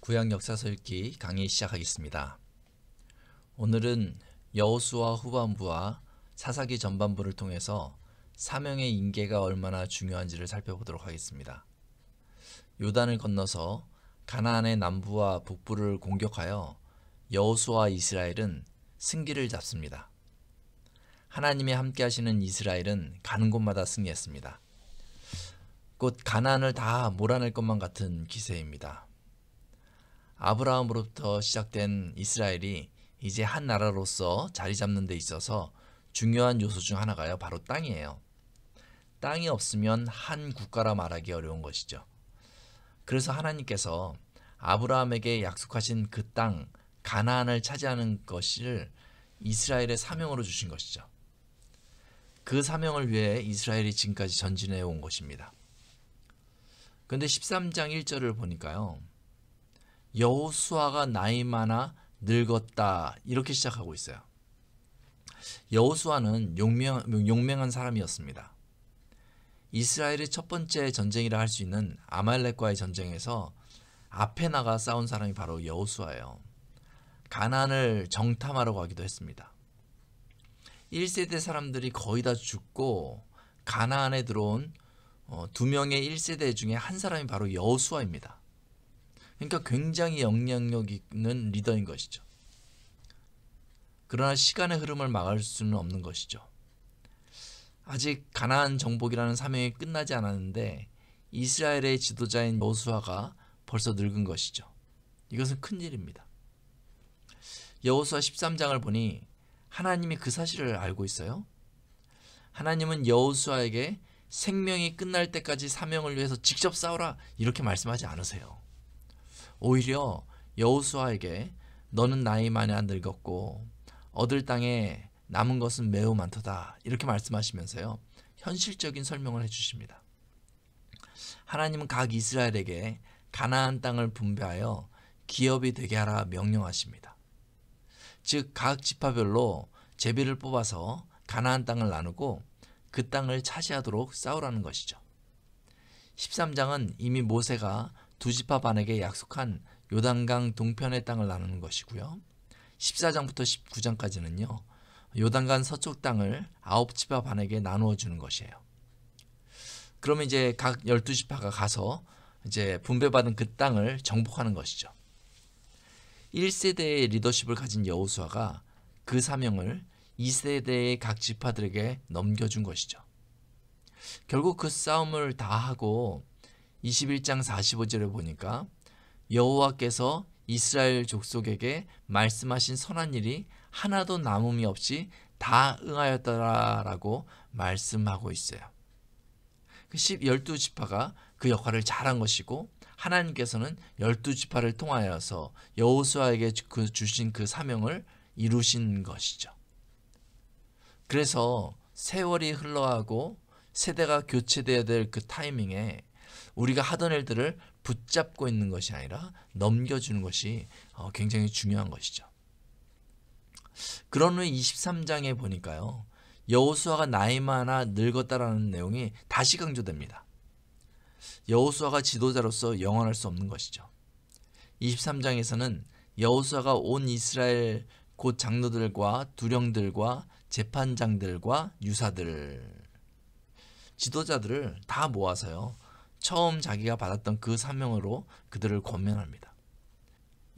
구약 역사서 읽기 강의 시작하겠습니다. 오늘은 여호수아 후반부와 사사기 전반부를 통해서 사명의 인계가 얼마나 중요한지를 살펴보도록 하겠습니다. 요단을 건너서 가나안의 남부와 북부를 공격하여 여호수아와 이스라엘은 승기를 잡습니다. 하나님이 함께 하시는 이스라엘은 가는 곳마다 승리했습니다. 곧 가나안을 다 몰아낼 것만 같은 기세입니다. 아브라함으로부터 시작된 이스라엘이 이제 한 나라로서 자리 잡는 데 있어서 중요한 요소 중 하나가요, 바로 땅이에요. 땅이 없으면 한 국가라 말하기 어려운 것이죠. 그래서 하나님께서 아브라함에게 약속하신 그 땅 가나안을 차지하는 것을 이스라엘의 사명으로 주신 것이죠. 그 사명을 위해 이스라엘이 지금까지 전진해 온 것입니다. 그런데 13장 1절을 보니까요, 여호수아가 나이 많아 늙었다 이렇게 시작하고 있어요. 여호수아는 용맹한 사람이었습니다. 이스라엘의 첫 번째 전쟁이라 할 수 있는 아말렉과의 전쟁에서 앞에 나가 싸운 사람이 바로 여호수아예요. 가나안을 정탐하러 가기도 했습니다. 1세대 사람들이 거의 다 죽고 가나안에 들어온 2명의 1세대 중에 한 사람이 바로 여호수아입니다. 그러니까 굉장히 영향력 있는 리더인 것이죠. 그러나 시간의 흐름을 막을 수는 없는 것이죠. 아직 가나안 정복이라는 사명이 끝나지 않았는데 이스라엘의 지도자인 여호수아가 벌써 늙은 것이죠. 이것은 큰일입니다. 여호수아 13장을 보니 하나님이 그 사실을 알고 있어요. 하나님은 여호수아에게 생명이 끝날 때까지 사명을 위해서 직접 싸우라 이렇게 말씀하지 않으세요. 오히려 여호수아에게 너는 나이 많이 안 늙었고 얻을 땅에 남은 것은 매우 많도다 이렇게 말씀하시면서요, 현실적인 설명을 해주십니다. 하나님은 각 이스라엘에게 가나안 땅을 분배하여 기업이 되게 하라 명령하십니다. 즉 각 지파별로 제비를 뽑아서 가나안 땅을 나누고 그 땅을 차지하도록 싸우라는 것이죠. 13장은 이미 모세가 두 지파 반에게 약속한 요단강 동편의 땅을 나누는 것이고요. 14장부터 19장까지는요. 요단강 서쪽 땅을 9지파 반에게 나누어 주는 것이에요. 그러면 이제 각 12지파가 가서 이제 분배받은 그 땅을 정복하는 것이죠. 1세대의 리더십을 가진 여호수아가 그 사명을 2세대의 각 지파들에게 넘겨준 것이죠. 결국 그 싸움을 다 하고 21장 45절에 보니까 여호와께서 이스라엘 족속에게 말씀하신 선한 일이 하나도 남음이 없이 다 응하였더라라고 말씀하고 있어요. 12지파가 그 역할을 잘한 것이고 하나님께서는 12지파를 통하여서 여호수아에게 주신 그 사명을 이루신 것이죠. 그래서 세월이 흘러가고 세대가 교체되어야 될 그 타이밍에 우리가 하던 일들을 붙잡고 있는 것이 아니라 넘겨주는 것이 굉장히 중요한 것이죠. 그런 후에 23장에 보니까요, 여호수아가 나이 많아 늙었다라는 내용이 다시 강조됩니다. 여호수아가 지도자로서 영원할 수 없는 것이죠. 23장에서는 여호수아가 온 이스라엘 곧 장로들과 두령들과 재판장들과 유사들, 지도자들을 다 모아서요, 처음 자기가 받았던 그 사명으로 그들을 권면합니다.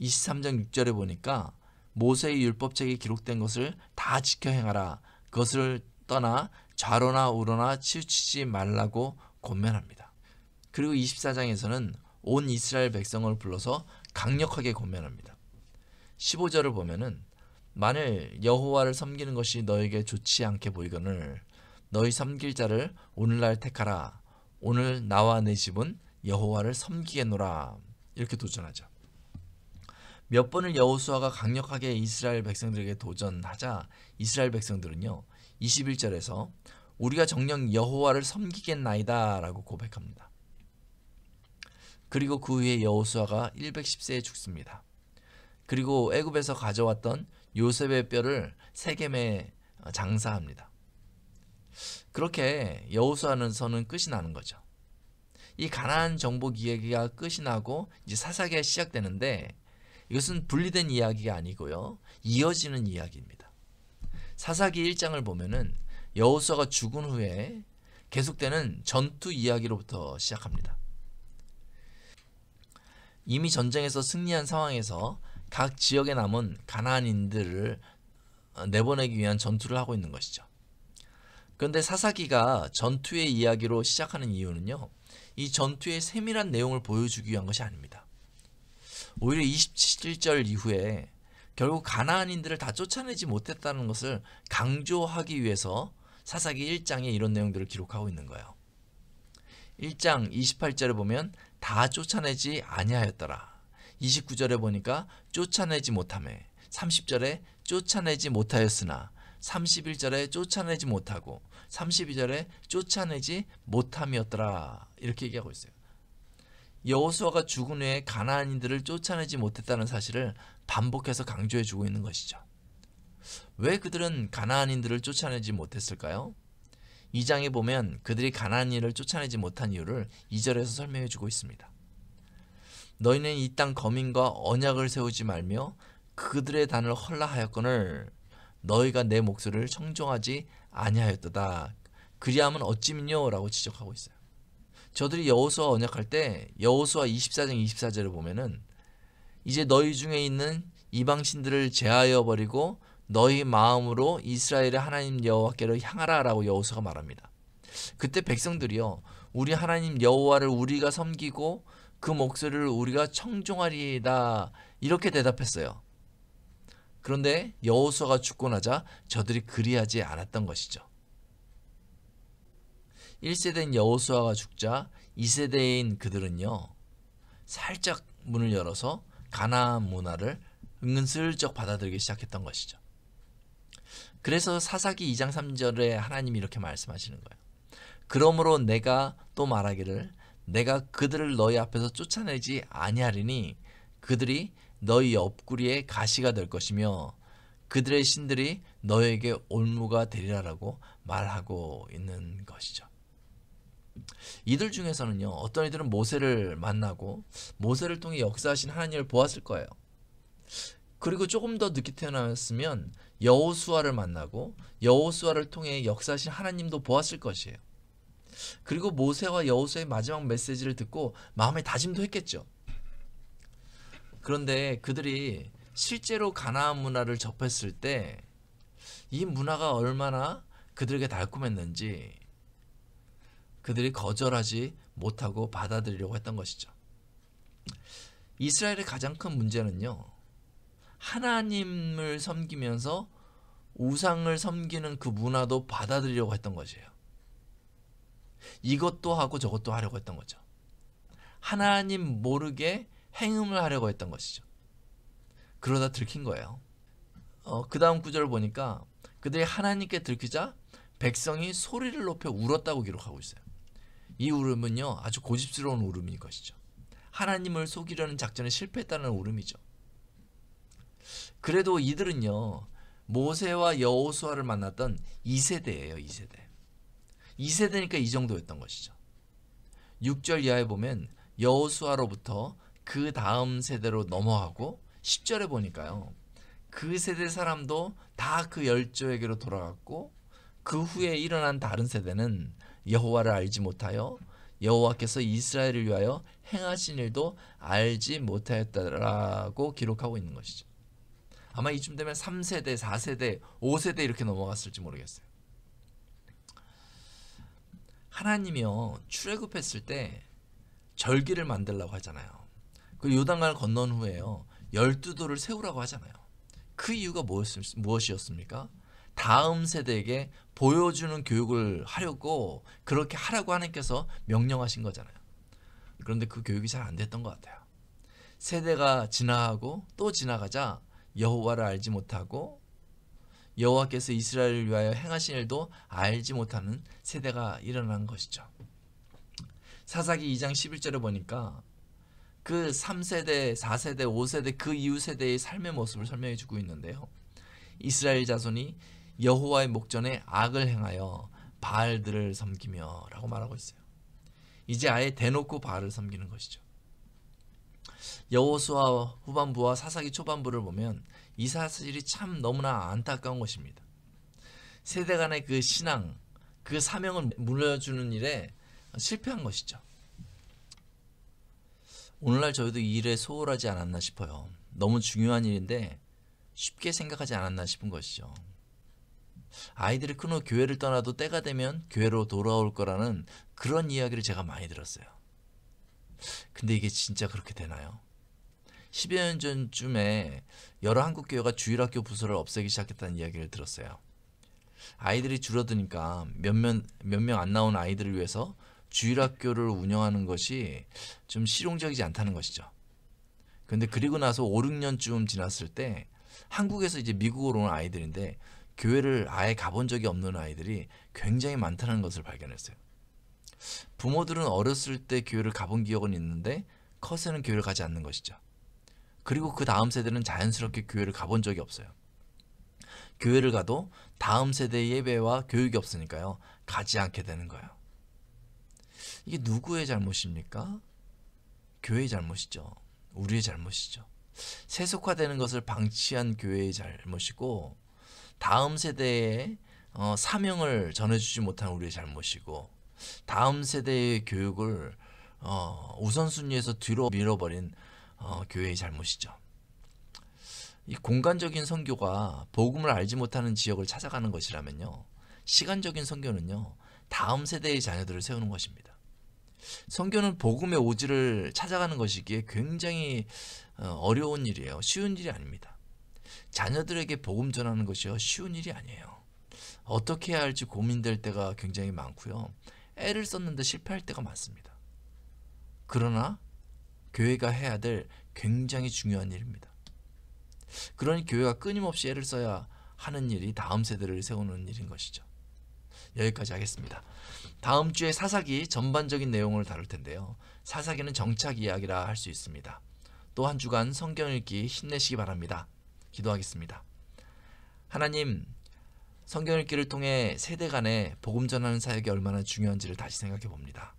23장 6절에 보니까 모세의 율법책에 기록된 것을 다 지켜 행하라. 그것을 떠나 좌로나 우로나 치우치지 말라고 권면합니다. 그리고 24장에서는 온 이스라엘 백성을 불러서 강력하게 권면합니다. 15절을 보면은 만일 여호와를 섬기는 것이 너에게 좋지 않게 보이거늘 너희 섬길 자를 오늘날 택하라. 오늘 나와 내 집은 여호와를 섬기겠노라. 이렇게 도전하죠. 몇 번을 여호수아가 강력하게 이스라엘 백성들에게 도전하자 이스라엘 백성들은요, 21절에서 우리가 정녕 여호와를 섬기겠나이다 라고 고백합니다. 그리고 그 후에 여호수아가 110세에 죽습니다. 그리고 애굽에서 가져왔던 요셉의 뼈를 세겜에 장사합니다. 그렇게 여호수아서는 끝이 나는 거죠. 이 가나안 정복 이야기가 끝이 나고 이제 사사기가 시작되는데 이것은 분리된 이야기가 아니고요. 이어지는 이야기입니다. 사사기 1장을 보면은 여호수아가 죽은 후에 계속되는 전투 이야기로부터 시작합니다. 이미 전쟁에서 승리한 상황에서 각 지역에 남은 가나안인들을 내보내기 위한 전투를 하고 있는 것이죠. 그런데 사사기가 전투의 이야기로 시작하는 이유는요. 이 전투의 세밀한 내용을 보여주기 위한 것이 아닙니다. 오히려 27절 이후에 결국 가나안인들을 다 쫓아내지 못했다는 것을 강조하기 위해서 사사기 1장에 이런 내용들을 기록하고 있는 거예요. 1장 28절에 보면 다 쫓아내지 아니하였더라. 29절에 보니까 쫓아내지 못하매, 30절에 쫓아내지 못하였으나, 31절에 쫓아내지 못하고, 32절에 쫓아내지 못함이었더라. 이렇게 얘기하고 있어요. 여호수아가 죽은 후에 가나안인들을 쫓아내지 못했다는 사실을 반복해서 강조해주고 있는 것이죠. 왜 그들은 가나안인들을 쫓아내지 못했을까요? 2장에 보면 그들이 가나안인을 쫓아내지 못한 이유를 2절에서 설명해주고 있습니다. 너희는 이 땅 거민과 언약을 세우지 말며 그들의 단을 헐라하였거늘 너희가 내 목소리를 청종하지 아니하였도다. 그리하면 어찌미뇨? 라고 지적하고 있어요. 저들이 여호수아 언약할 때 여호수아 24장 24절을 보면은 이제 너희 중에 있는 이방신들을 제하여 버리고 너희 마음으로 이스라엘의 하나님 여호와께로 향하라 라고 여호수아가 말합니다. 그때 백성들이요 우리 하나님 여호와를 우리가 섬기고 그 목소리를 우리가 청종하리이다 이렇게 대답했어요. 그런데 여호수아가 죽고 나자 저들이 그리하지 않았던 것이죠. 1세대인 여호수아가 죽자 2세대인 그들은요 살짝 문을 열어서 가나안 문화를 은근슬쩍 받아들이기 시작했던 것이죠. 그래서 사사기 2장 3절에 하나님이 이렇게 말씀하시는 거예요. 그러므로 내가 또 말하기를 내가 그들을 너희 앞에서 쫓아내지 아니하리니 그들이 너희 옆구리에 가시가 될 것이며 그들의 신들이 너에게 올무가 되리라라고 말하고 있는 것이죠. 이들 중에서는요 어떤 이들은 모세를 만나고 모세를 통해 역사하신 하나님을 보았을 거예요. 그리고 조금 더 늦게 태어났으면 여호수아를 만나고 여호수아를 통해 역사하신 하나님도 보았을 것이에요. 그리고 모세와 여호수아의 마지막 메시지를 듣고 마음의 다짐도 했겠죠. 그런데 그들이 실제로 가나안 문화를 접했을 때 이 문화가 얼마나 그들에게 달콤했는지 그들이 거절하지 못하고 받아들이려고 했던 것이죠. 이스라엘의 가장 큰 문제는요. 하나님을 섬기면서 우상을 섬기는 그 문화도 받아들이려고 했던 것이에요. 이것도 하고 저것도 하려고 했던 거죠. 하나님 모르게 행음을 하려고 했던 것이죠. 그러다 들킨 거예요. 그 다음 구절을 보니까 그들이 하나님께 들키자 백성이 소리를 높여 울었다고 기록하고 있어요. 이 울음은요 아주 고집스러운 울음인 것이죠. 하나님을 속이려는 작전에 실패했다는 울음이죠. 그래도 이들은요 모세와 여호수아를 만났던 2세대예요. 2세대니까 이 정도였던 것이죠. 6절 이하에 보면 여호수아로부터 그 다음 세대로 넘어가고 10절에 보니까요 그 세대 사람도 다 그 열조에게로 돌아갔고 그 후에 일어난 다른 세대는 여호와를 알지 못하여 여호와께서 이스라엘을 위하여 행하신 일도 알지 못하였다라고 기록하고 있는 것이죠. 아마 이쯤 되면 3세대, 4세대, 5세대 이렇게 넘어갔을지 모르겠어요. 하나님이요 출애굽했을 때 절기를 만들라고 하잖아요. 그 요단강을 건넌 후에요 12돌을 세우라고 하잖아요. 그 이유가 무엇이었습니까? 다음 세대에게 보여주는 교육을 하려고 그렇게 하라고 하나님께서 명령하신 거잖아요. 그런데 그 교육이 잘 안 됐던 것 같아요. 세대가 지나가고 또 지나가자 여호와를 알지 못하고 여호와께서 이스라엘을 위하여 행하신 일도 알지 못하는 세대가 일어난 것이죠. 사사기 2장 11절에 보니까 그 3세대, 4세대, 5세대 그 이후 세대의 삶의 모습을 설명해 주고 있는데요. 이스라엘 자손이 여호와의 목전에 악을 행하여 바알들을 섬기며 라고 말하고 있어요. 이제 아예 대놓고 바알을 섬기는 것이죠. 여호수아 후반부와 사사기 초반부를 보면 이 사실이 참 너무나 안타까운 것입니다. 세대 간의 그 신앙, 그 사명을 물려주는 일에 실패한 것이죠. 오늘날 저희도 이 일에 소홀하지 않았나 싶어요. 너무 중요한 일인데 쉽게 생각하지 않았나 싶은 것이죠. 아이들이 큰 후 교회를 떠나도 때가 되면 교회로 돌아올 거라는 그런 이야기를 제가 많이 들었어요. 근데 이게 진짜 그렇게 되나요? 10여 년 전쯤에 여러 한국 교회가 주일학교 부서를 없애기 시작했다는 이야기를 들었어요. 아이들이 줄어드니까 몇 명 안 나온 아이들을 위해서 주일학교를 운영하는 것이 좀 실용적이지 않다는 것이죠. 그런데 그리고 나서 5, 6년쯤 지났을 때 한국에서 이제 미국으로 온 아이들인데 교회를 아예 가본 적이 없는 아이들이 굉장히 많다는 것을 발견했어요. 부모들은 어렸을 때 교회를 가본 기억은 있는데 커서는 교회를 가지 않는 것이죠. 그리고 그 다음 세대는 자연스럽게 교회를 가본 적이 없어요. 교회를 가도 다음 세대의 예배와 교육이 없으니까요. 가지 않게 되는 거예요. 이게 누구의 잘못입니까? 교회의 잘못이죠. 우리의 잘못이죠. 세속화되는 것을 방치한 교회의 잘못이고 다음 세대에 사명을 전해주지 못한 우리의 잘못이고 다음 세대의 교육을 우선순위에서 뒤로 밀어버린 교회의 잘못이죠. 이 공간적인 선교가 복음을 알지 못하는 지역을 찾아가는 것이라면요. 시간적인 선교는요. 다음 세대의 자녀들을 세우는 것입니다. 선교는 복음의 오지를 찾아가는 것이기에 굉장히 어려운 일이에요. 쉬운 일이 아닙니다. 자녀들에게 복음 전하는 것이요. 쉬운 일이 아니에요. 어떻게 해야 할지 고민될 때가 굉장히 많고요. 애를 썼는데 실패할 때가 많습니다. 그러나 교회가 해야 될 굉장히 중요한 일입니다. 그러니 교회가 끊임없이 애를 써야 하는 일이 다음 세대를 세우는 일인 것이죠. 여기까지 하겠습니다. 다음 주에 사사기 전반적인 내용을 다룰 텐데요. 사사기는 정착 이야기라 할 수 있습니다. 또 한 주간 성경 읽기 힘내시기 바랍니다. 기도하겠습니다. 하나님, 성경 읽기를 통해 세대 간에 복음 전하는 사역이 얼마나 중요한지를 다시 생각해 봅니다.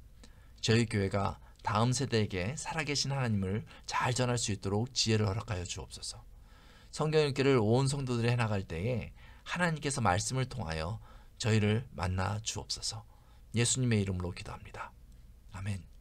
저희 교회가 다음 세대에게 살아계신 하나님을 잘 전할 수 있도록 지혜를 허락하여 주옵소서. 성경 읽기를 온 성도들이 해나갈 때에 하나님께서 말씀을 통하여 저희를 만나 주옵소서. 예수님의 이름으로 기도합니다. 아멘.